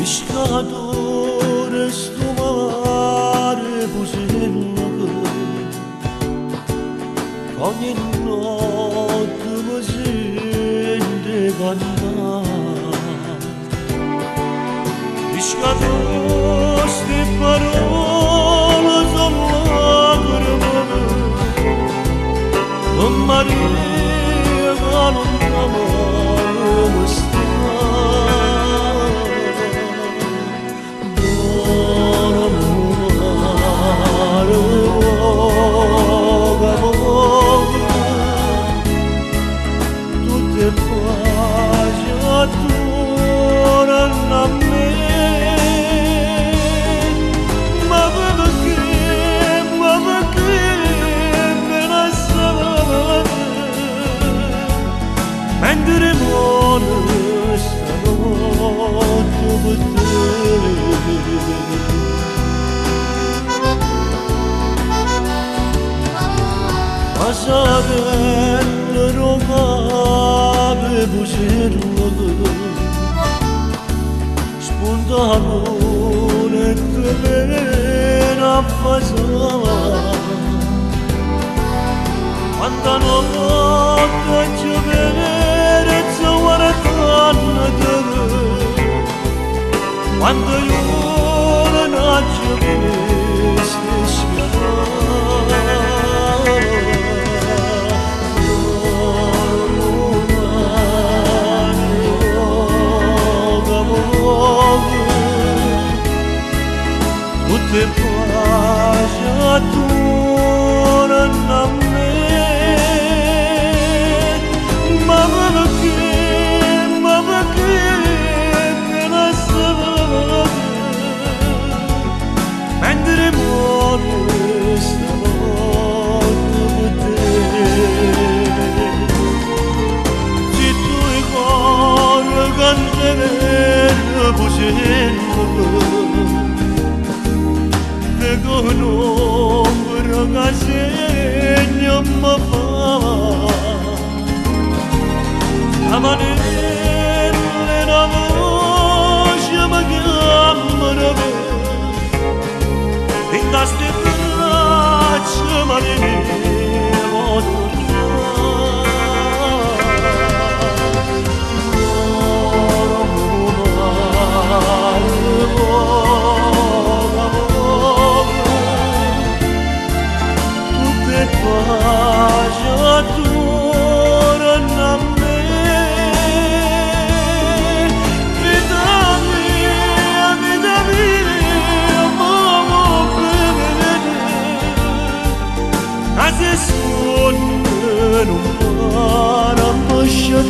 Pescadores do mar buzindo Ogni notte mi sente cantare Pescadores di parole sono lacrime Maria che non t'amava sta Passaven rogave bugerladı Spuntano netmen affazava Quando notte ci venerezza guardando Quando io non ci venisse schiavare Tutte pace attorno a me Ma perché me la sapete Mentre muore stanotte con te Se tu i cuore canteranno bucendo con ombra che segna mi fa la manella e la voce mi chiamano in queste braccia mi devo pace attorno a me Vita mia, mamma bene A se sono non para m'asciugare